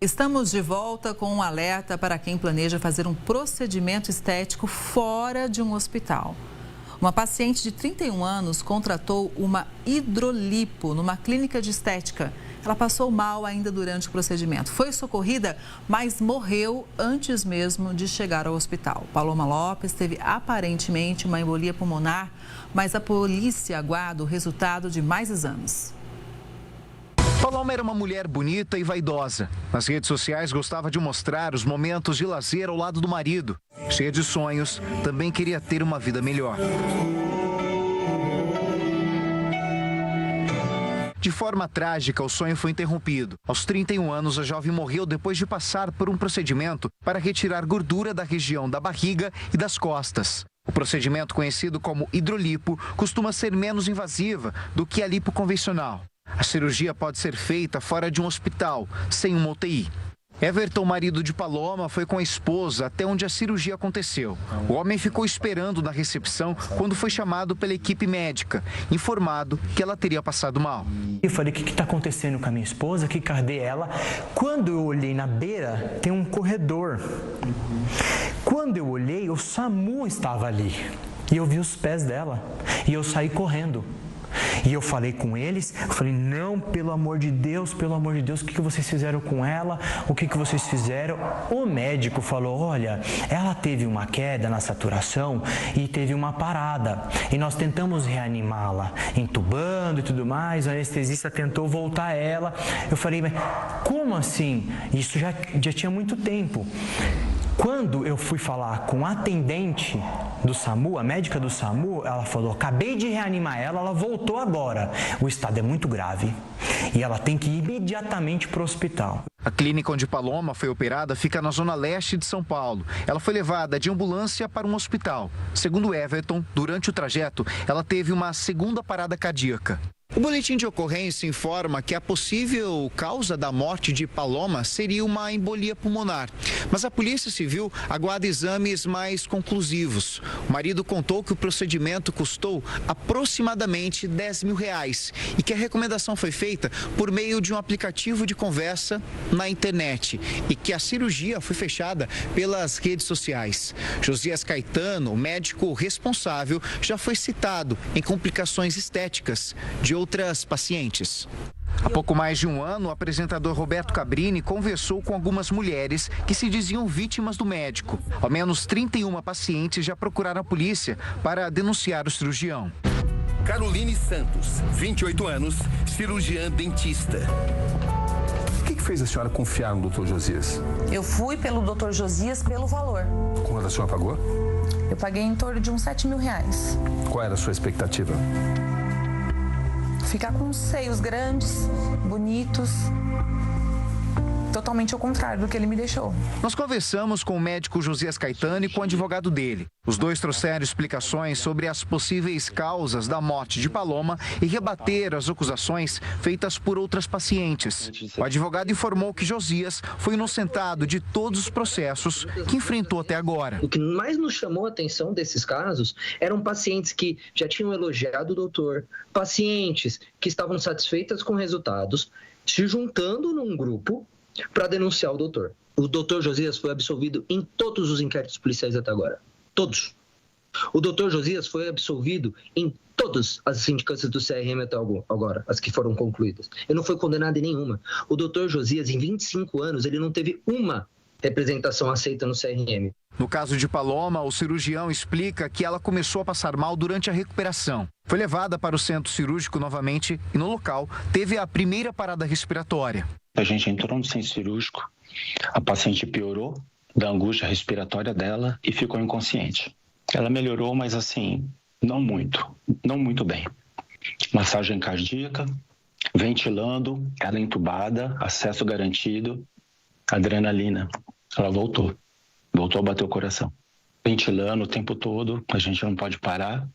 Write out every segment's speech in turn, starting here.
Estamos de volta com um alerta para quem planeja fazer um procedimento estético fora de um hospital. Uma paciente de 31 anos contratou uma hidrolipo numa clínica de estética. Ela passou mal ainda durante o procedimento. Foi socorrida, mas morreu antes mesmo de chegar ao hospital. Paloma Lopes teve aparentemente uma embolia pulmonar, mas a polícia aguarda o resultado de mais exames. Paloma era uma mulher bonita e vaidosa. Nas redes sociais gostava de mostrar os momentos de lazer ao lado do marido. Cheia de sonhos, também queria ter uma vida melhor. De forma trágica, o sonho foi interrompido. Aos 31 anos, a jovem morreu depois de passar por um procedimento para retirar gordura da região da barriga e das costas. O procedimento, conhecido como hidrolipo, costuma ser menos invasiva do que a lipo convencional. A cirurgia pode ser feita fora de um hospital, sem uma UTI. Everton, marido de Paloma, foi com a esposa até onde a cirurgia aconteceu. O homem ficou esperando na recepção quando foi chamado pela equipe médica, informado que ela teria passado mal. Eu falei, o que está acontecendo com a minha esposa? Cadê ela? Quando eu olhei na beira, tem um corredor. Quando eu olhei, o SAMU estava ali. E eu vi os pés dela. E eu saí correndo. E eu falei com eles, eu falei, não, pelo amor de Deus, o que vocês fizeram com ela? O que vocês fizeram? O médico falou, olha, ela teve uma queda na saturação e teve uma parada. E nós tentamos reanimá-la, entubando e tudo mais, a anestesista tentou voltar ela. Eu falei, mas como assim? Isso já tinha muito tempo. Quando eu fui falar com a atendente do SAMU, a médica do SAMU, ela falou, acabei de reanimar ela, ela voltou agora. O estado é muito grave e ela tem que ir imediatamente para o hospital. A clínica onde Paloma foi operada fica na zona leste de São Paulo. Ela foi levada de ambulância para um hospital. Segundo Everton, durante o trajeto, ela teve uma segunda parada cardíaca. O boletim de ocorrência informa que a possível causa da morte de Paloma seria uma embolia pulmonar. Mas a Polícia Civil aguarda exames mais conclusivos. O marido contou que o procedimento custou aproximadamente R$10 mil e que a recomendação foi feita por meio de um aplicativo de conversa na internet e que a cirurgia foi fechada pelas redes sociais. Josias Caetano, o médico responsável, já foi citado em complicações estéticas de outras pacientes. Há pouco mais de um ano, o apresentador Roberto Cabrini conversou com algumas mulheres que se diziam vítimas do médico. Ao menos 31 pacientes já procuraram a polícia para denunciar o cirurgião. Caroline Santos, 28 anos, cirurgiã dentista. O que fez a senhora confiar no Dr. Josias? Eu fui pelo Dr. Josias pelo valor. Quanto a senhora pagou? Eu paguei em torno de uns R$7 mil. Qual era a sua expectativa? Ficar com seios grandes, bonitos, totalmente ao contrário do que ele me deixou. Nós conversamos com o médico Josias Caetano e com o advogado dele. Os dois trouxeram explicações sobre as possíveis causas da morte de Paloma e rebateram as acusações feitas por outras pacientes. O advogado informou que Josias foi inocentado de todos os processos que enfrentou até agora. O que mais nos chamou a atenção desses casos eram pacientes que já tinham elogiado o doutor, pacientes que estavam satisfeitas com resultados, se juntando num grupo para denunciar o doutor. O doutor Josias foi absolvido em todos os inquéritos policiais até agora. Todos. O doutor Josias foi absolvido em todas as sindicâncias do CRM até agora, as que foram concluídas. Ele não foi condenado em nenhuma. O doutor Josias, em 25 anos, ele não teve uma representação aceita no CRM. No caso de Paloma, o cirurgião explica que ela começou a passar mal durante a recuperação. Foi levada para o centro cirúrgico novamente e, no local, teve a primeira parada respiratória. A gente entrou no centro cirúrgico, a paciente piorou da angústia respiratória dela e ficou inconsciente. Ela melhorou, mas assim, não muito bem. Massagem cardíaca, ventilando, ela entubada, acesso garantido, adrenalina. Ela voltou a bater o coração. Ventilando o tempo todo, a gente não pode parar.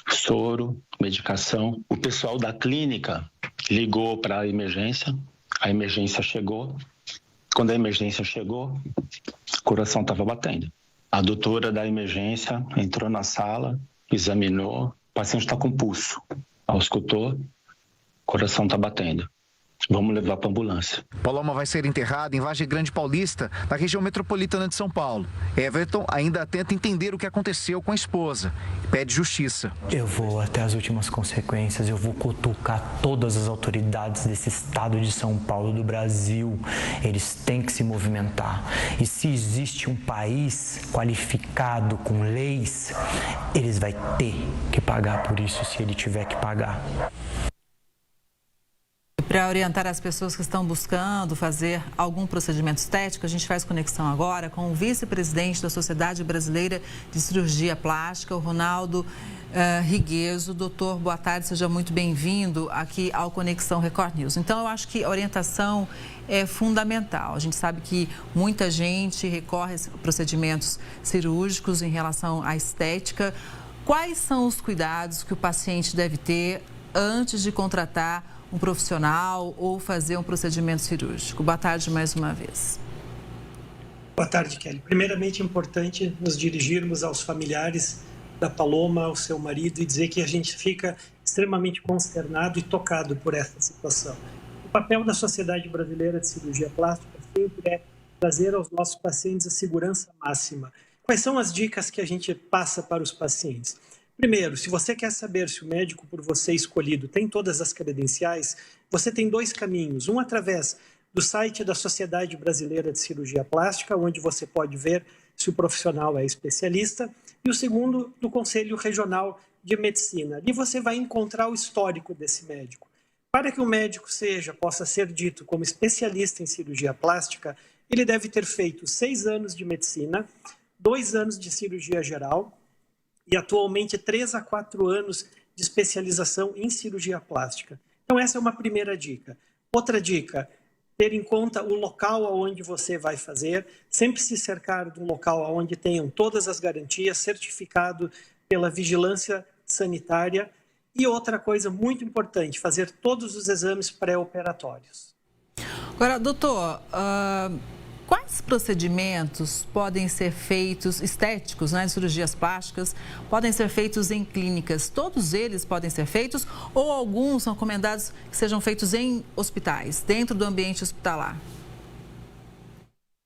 Soro, medicação. O pessoal da clínica ligou para a emergência chegou. Quando a emergência chegou, o coração estava batendo. A doutora da emergência entrou na sala, examinou, o paciente está com pulso. Ela escutou, o coração está batendo. vamos levar para a ambulância. Paloma vai ser enterrada em Vargem Grande Paulista, na região metropolitana de São Paulo. Everton ainda tenta entender o que aconteceu com a esposa e pede justiça. Eu vou até as últimas consequências, eu vou cutucar todas as autoridades desse estado de São Paulo, do Brasil. Eles têm que se movimentar. E se existe um país qualificado com leis, eles vão ter que pagar por isso, se ele tiver que pagar. Para orientar as pessoas que estão buscando fazer algum procedimento estético, a gente faz conexão agora com o vice-presidente da Sociedade Brasileira de Cirurgia Plástica, o Ronaldo Rigueso. Doutor, boa tarde, seja muito bem-vindo aqui ao Conexão Record News. Então, eu acho que a orientação é fundamental. A gente sabe que muita gente recorre a procedimentos cirúrgicos em relação à estética. Quais são os cuidados que o paciente deve ter antes de contratar um profissional ou fazer um procedimento cirúrgico? Boa tarde mais uma vez. Boa tarde, Kelly. Primeiramente, é importante nos dirigirmos aos familiares da Paloma, ao seu marido, e dizer que a gente fica extremamente consternado e tocado por essa situação. O papel da Sociedade Brasileira de Cirurgia Plástica sempre é trazer aos nossos pacientes a segurança máxima. Quais são as dicas que a gente passa para os pacientes? Primeiro, se você quer saber se o médico por você escolhido tem todas as credenciais, você tem dois caminhos. Um através do site da Sociedade Brasileira de Cirurgia Plástica, onde você pode ver se o profissional é especialista, e o segundo do Conselho Regional de Medicina. Ali você vai encontrar o histórico desse médico. Para que o médico possa ser dito como especialista em cirurgia plástica, ele deve ter feito 6 anos de medicina, 2 anos de cirurgia geral, e atualmente 3 a 4 anos de especialização em cirurgia plástica. Então essa é uma primeira dica. Outra dica, ter em conta o local onde você vai fazer, sempre se cercar de um local onde tenham todas as garantias, certificado pela vigilância sanitária. E outra coisa muito importante, fazer todos os exames pré-operatórios. Agora, doutor, quais procedimentos podem ser feitos, estéticos, né, de cirurgias plásticas, podem ser feitos em clínicas? Todos eles podem ser feitos ou alguns são recomendados que sejam feitos em hospitais, dentro do ambiente hospitalar?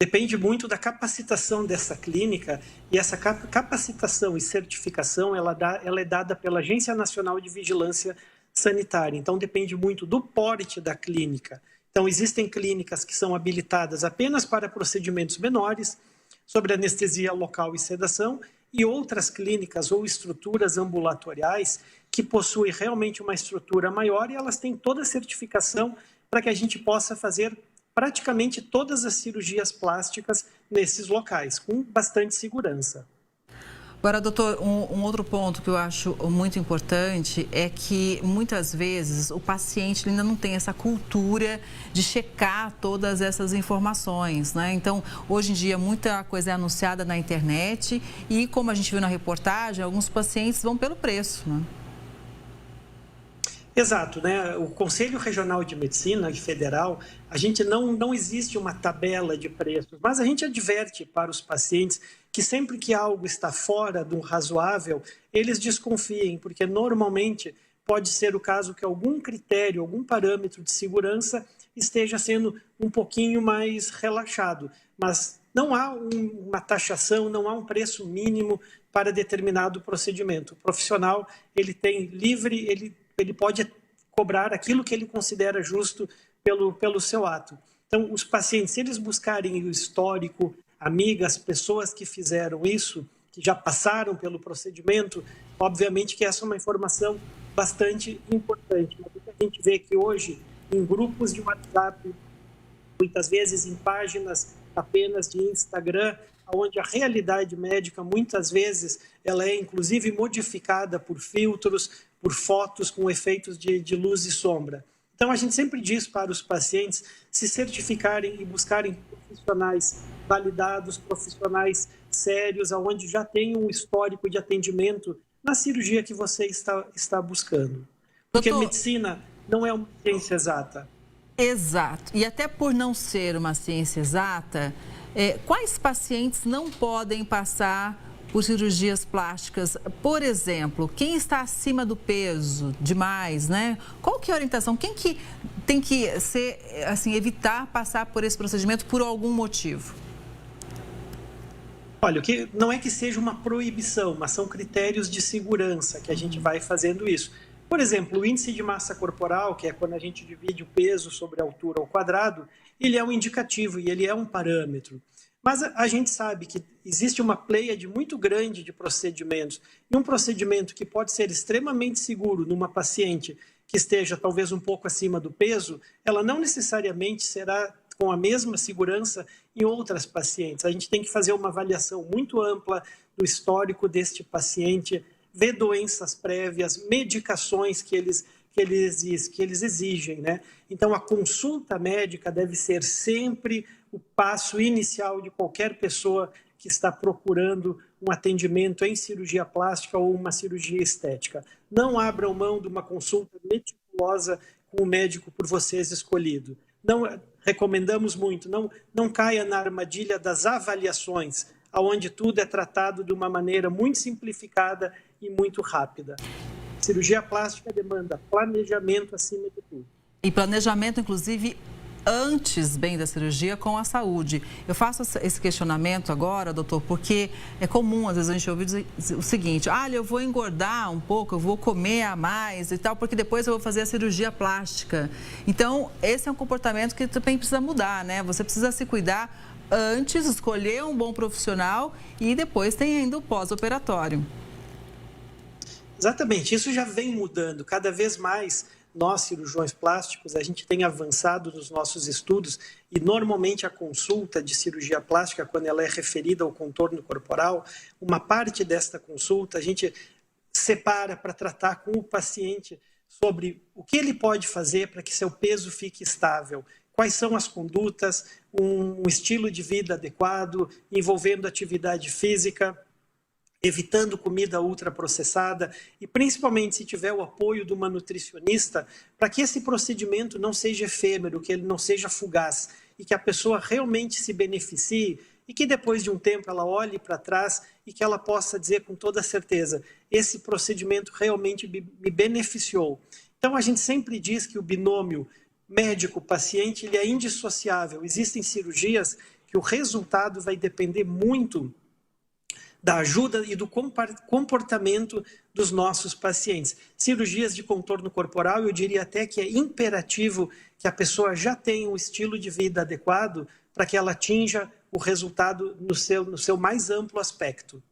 Depende muito da capacitação dessa clínica, e essa capacitação e certificação ela é dada pela Agência Nacional de Vigilância Sanitária. Então depende muito do porte da clínica. Então, existem clínicas que são habilitadas apenas para procedimentos menores, sobre anestesia local e sedação, e outras clínicas ou estruturas ambulatoriais que possuem realmente uma estrutura maior e elas têm toda a certificação para que a gente possa fazer praticamente todas as cirurgias plásticas nesses locais, com bastante segurança. Agora, doutor, um outro ponto que eu acho muito importante é que muitas vezes o paciente ainda não tem essa cultura de checar todas essas informações, né? Então, hoje em dia, muita coisa é anunciada na internet e, como a gente viu na reportagem, alguns pacientes vão pelo preço, né? Exato, né? O Conselho Regional de Medicina Federal, a gente não existe uma tabela de preços, mas a gente adverte para os pacientes que sempre que algo está fora do razoável, eles desconfiem, porque normalmente pode ser o caso que algum critério, algum parâmetro de segurança esteja sendo um pouquinho mais relaxado, mas não há uma taxação, não há um preço mínimo para determinado procedimento. O profissional, ele tem livre, ele pode cobrar aquilo que ele considera justo pelo seu ato. Então, os pacientes, se eles buscarem o histórico, amigas, pessoas que fizeram isso, que já passaram pelo procedimento, obviamente que essa é uma informação bastante importante. Mas o que a gente vê que hoje, em grupos de WhatsApp, muitas vezes em páginas apenas de Instagram, onde a realidade médica, muitas vezes, ela é inclusive modificada por filtros, por fotos com efeitos de luz e sombra. Então, a gente sempre diz para os pacientes se certificarem e buscarem profissionais validados, profissionais sérios, onde já tem um histórico de atendimento na cirurgia que você está buscando. Porque medicina não é uma ciência exata. Exato. E até por não ser uma ciência exata, quais pacientes não podem passar por cirurgias plásticas. Por exemplo, quem está acima do peso demais, né? Qual que é a orientação? Quem que tem que ser, assim, evitar passar por esse procedimento por algum motivo? Olha, o que não é que seja uma proibição, mas são critérios de segurança que a gente vai fazendo isso. Por exemplo, o índice de massa corporal, que é quando a gente divide o peso sobre a altura ao quadrado, ele é um indicativo e ele é um parâmetro. Mas a gente sabe que existe uma pleiade muito grande de procedimentos. E um procedimento que pode ser extremamente seguro numa paciente que esteja talvez um pouco acima do peso, ela não necessariamente será com a mesma segurança em outras pacientes. A gente tem que fazer uma avaliação muito ampla do histórico deste paciente, ver doenças prévias, medicações que eles exigem, né? Então, a consulta médica deve ser sempre o passo inicial de qualquer pessoa que está procurando um atendimento em cirurgia plástica ou uma cirurgia estética. Não abram mão de uma consulta meticulosa com o médico por vocês escolhido. Não recomendamos muito, não caia na armadilha das avaliações, onde tudo é tratado de uma maneira muito simplificada e muito rápida. Cirurgia plástica demanda planejamento acima de tudo. E planejamento, inclusive, antes bem da cirurgia com a saúde. Eu faço esse questionamento agora, doutor, porque é comum, às vezes, a gente ouvir o seguinte: eu vou engordar um pouco, eu vou comer a mais e tal, porque depois eu vou fazer a cirurgia plástica. Então, esse é um comportamento que também precisa mudar, né? Você precisa se cuidar antes, escolher um bom profissional e depois tem ainda o pós-operatório. Exatamente, isso já vem mudando. Cada vez mais nós, cirurgiões plásticos, a gente tem avançado nos nossos estudos e normalmente a consulta de cirurgia plástica, quando ela é referida ao contorno corporal, uma parte desta consulta a gente separa para tratar com o paciente sobre o que ele pode fazer para que seu peso fique estável. Quais são as condutas, um estilo de vida adequado, envolvendo atividade física, evitando comida ultraprocessada e principalmente se tiver o apoio de uma nutricionista, para que esse procedimento não seja efêmero, que ele não seja fugaz e que a pessoa realmente se beneficie e que depois de um tempo ela olhe para trás e que ela possa dizer com toda certeza: esse procedimento realmente me beneficiou. Então a gente sempre diz que o binômio médico-paciente ele é indissociável. Existem cirurgias que o resultado vai depender muito da ajuda e do comportamento dos nossos pacientes. Cirurgias de contorno corporal, eu diria até que é imperativo que a pessoa já tenha um estilo de vida adequado para que ela atinja o resultado no seu mais amplo aspecto.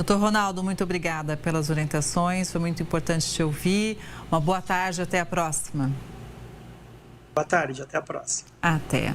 Doutor Ronaldo, muito obrigada pelas orientações, foi muito importante te ouvir. Uma boa tarde, até a próxima. Boa tarde, até a próxima. Até.